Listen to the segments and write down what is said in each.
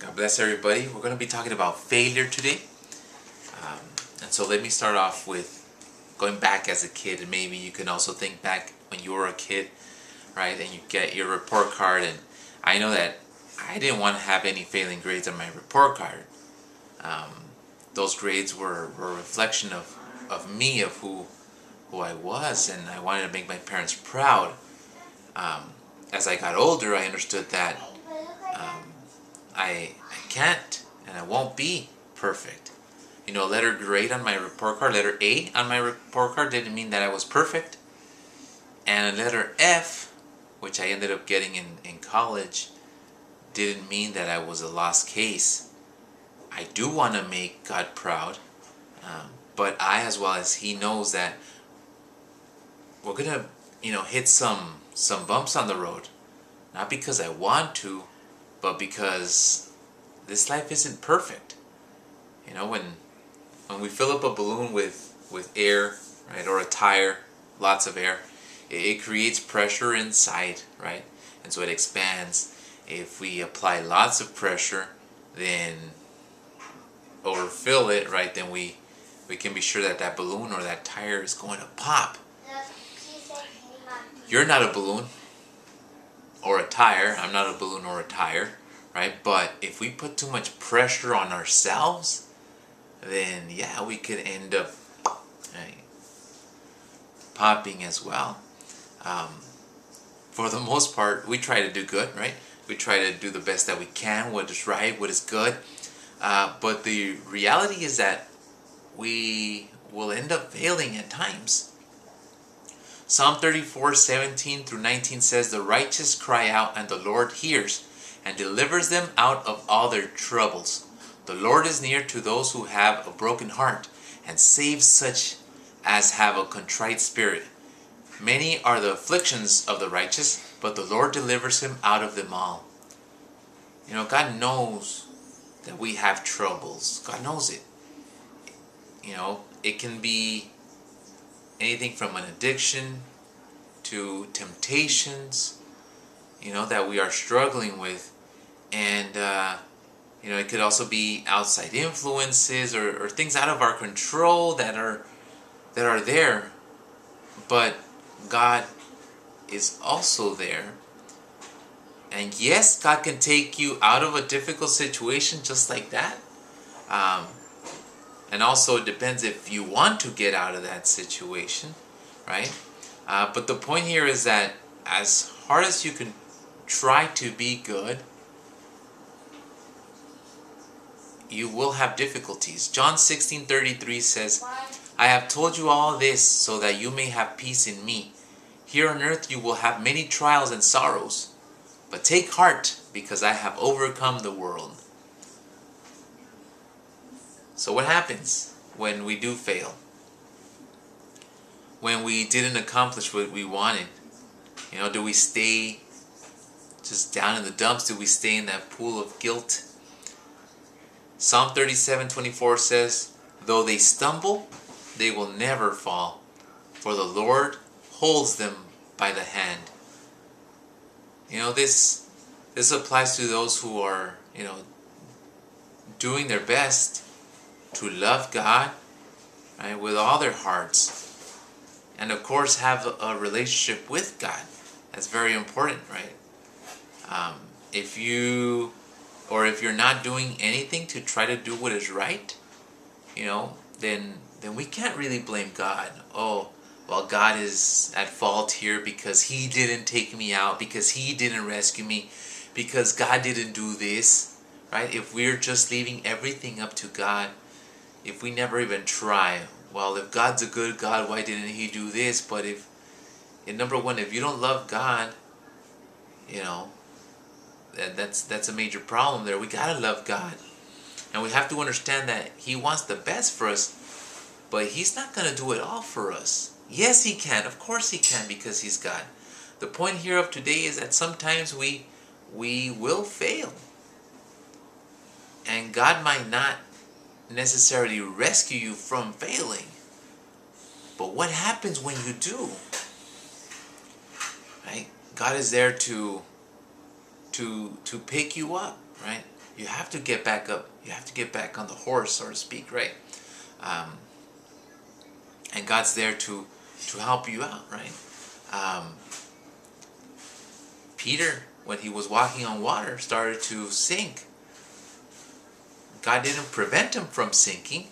God bless everybody. We're going to be talking about failure today. And so let me start off with going back as a kid, and maybe you can also think back when you were a kid, right? And you get your report card, and I know that I didn't want to have any failing grades on my report card. Those grades were a reflection of me, of who I was, and I wanted to make my parents proud. As I got older, I understood that I can't and I won't be perfect. Letter grade on my report card, letter A on my report card didn't mean that I was perfect. And a letter F, which I ended up getting in college, didn't mean that I was a lost case. I do want to make God proud, but I, as well as He, knows that we're gonna, hit some bumps on the road. Not because I want to, but because this life isn't perfect. When we fill up a balloon with air, right, or a tire, lots of air, it creates pressure inside, right? And so it expands. If we apply lots of pressure, then overfill it, right, then we can be sure that balloon or that tire is going to pop. You're not a balloon or a tire. I'm not a balloon or a tire, right? But if we put too much pressure on ourselves, then yeah, we could end up popping as well. For the most part, we try to do good, right? We try to do the best that we can, what is right, what is good. But the reality is that we will end up failing at times. Psalm 34:17 through 19 says, "The righteous cry out, and the Lord hears, and delivers them out of all their troubles. The Lord is near to those who have a broken heart, and saves such as have a contrite spirit. Many are the afflictions of the righteous, but the Lord delivers him out of them all." God knows that we have troubles. God knows it. It can be anything from an addiction to temptations, that we are struggling with. And, it could also be outside influences or things out of our control that are there. But God is also there. And yes, God can take you out of a difficult situation just like that. And also it depends if you want to get out of that situation, right? But the point here is that as hard as you can try to be good, you will have difficulties. John 16:33 says, "I have told you all this so that you may have peace in me. Here on earth you will have many trials and sorrows, but take heart, because I have overcome the world." So what happens when we do fail? When we didn't accomplish what we wanted? Do we stay just down in the dumps? Do we stay in that pool of guilt? Psalm 37:24 says, "Though they stumble, they will never fall, for the Lord holds them by the hand." This applies to those who are, doing their best to love God, right, with all their hearts, and of course have a relationship with God. That's very important, right? If you're not doing anything to try to do what is right, then we can't really blame God. Oh, well, God is at fault here because He didn't take me out, because He didn't rescue me, because God didn't do this, right? If we're just leaving everything up to God, if we never even try, well, if God's a good God, why didn't He do this? But number one, if you don't love God, that's a major problem there. We gotta love God, and we have to understand that He wants the best for us, but He's not gonna do it all for us. Yes, He can. Of course He can, because He's God. The point here of today is that sometimes we will fail, and God might not necessarily rescue you from failing. But what happens when you do? Right? God is there to pick you up, right? you have to get back up. You have to get back on the horse, so to speak, right? And God's there to help you out, right? Peter, when he was walking on water, started to sink. God didn't prevent him from sinking,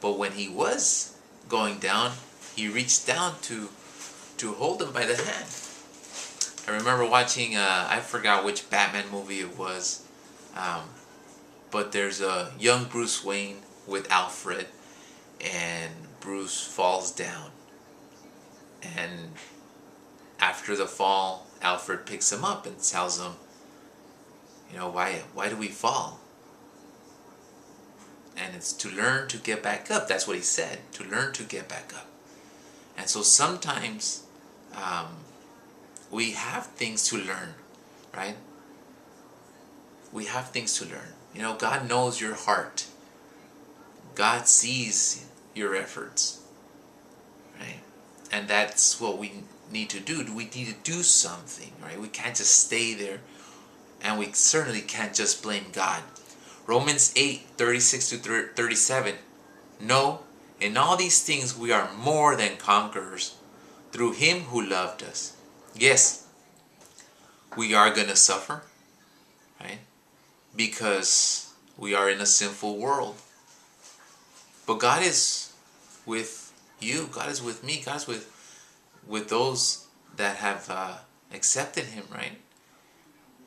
but when he was going down, he reached down to hold him by the hand. I remember watching, I forgot which Batman movie it was, but there's a young Bruce Wayne with Alfred, and Bruce falls down. And after the fall, Alfred picks him up and tells him, why do we fall? And it's to learn to get back up. That's what he said, to learn to get back up. And so sometimes we have things to learn, right? We have things to learn. God knows your heart. God sees your efforts, right? And that's what we need to do. We need to do something, right? We can't just stay there, and we certainly can't just blame God. Romans 8:36-37. No, in all these things we are more than conquerors through Him who loved us. Yes, we are going to suffer, right? Because we are in a sinful world. But God is with you. God is with me. God is with those that have accepted Him, right?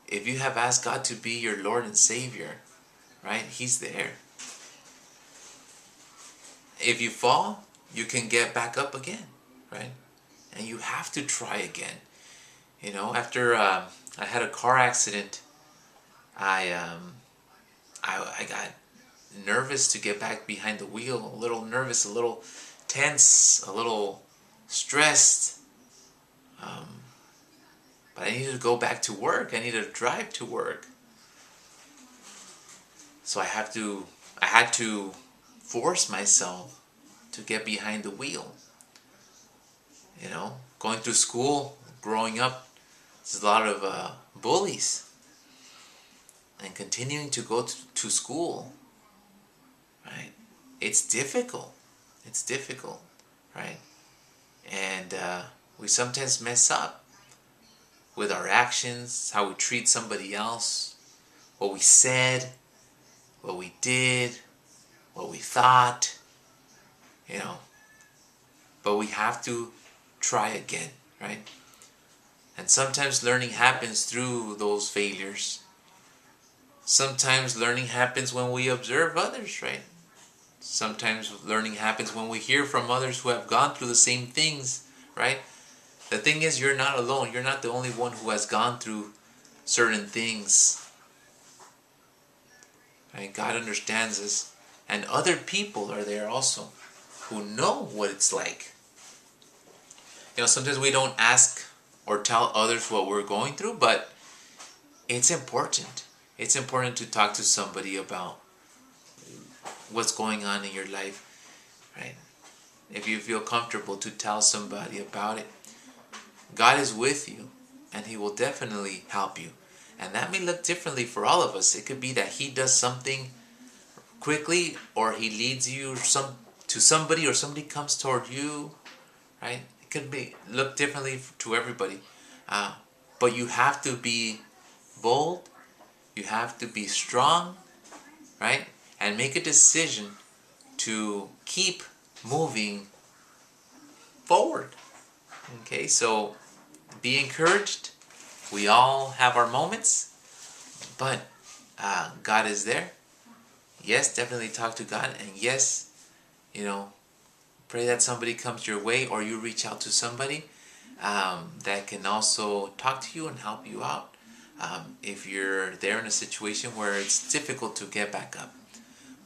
If you have asked God to be your Lord and Savior, right, He's there. If you fall, you can get back up again, right? And you have to try again. After I had a car accident, I got nervous to get back behind the wheel, a little nervous, a little tense, a little stressed. But I needed to go back to work. I needed to drive to work. So I had to force myself to get behind the wheel. Going through school, growing up, there's a lot of bullies. And continuing to go to school, right? It's difficult. It's difficult, right? And we sometimes mess up with our actions, how we treat somebody else, what we said, what we did, what we thought, But we have to try again, right? And sometimes learning happens through those failures. Sometimes learning happens when we observe others, right? Sometimes learning happens when we hear from others who have gone through the same things, right? The thing is, you're not alone. You're not the only one who has gone through certain things. Right? God understands us. And other people are there also who know what it's like. Sometimes we don't ask or tell others what we're going through, but it's important. It's important to talk to somebody about what's going on in your life, right? If you feel comfortable to tell somebody about it, God is with you, and He will definitely help you. And that may look differently for all of us. It could be that He does something quickly, or He leads you to somebody, or somebody comes toward you, right? It could look differently to everybody. But you have to be bold. You have to be strong, right? And make a decision to keep moving forward. Okay, so be encouraged. We all have our moments, but God is there. Yes, definitely talk to God, and yes, pray that somebody comes your way, or you reach out to somebody that can also talk to you and help you out if you're there in a situation where it's difficult to get back up.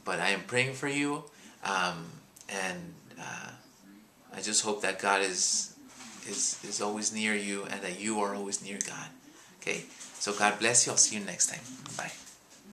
But I am praying for you, and I just hope that God is always near you, and that you are always near God. Okay, so God bless you. I'll see you next time. Bye.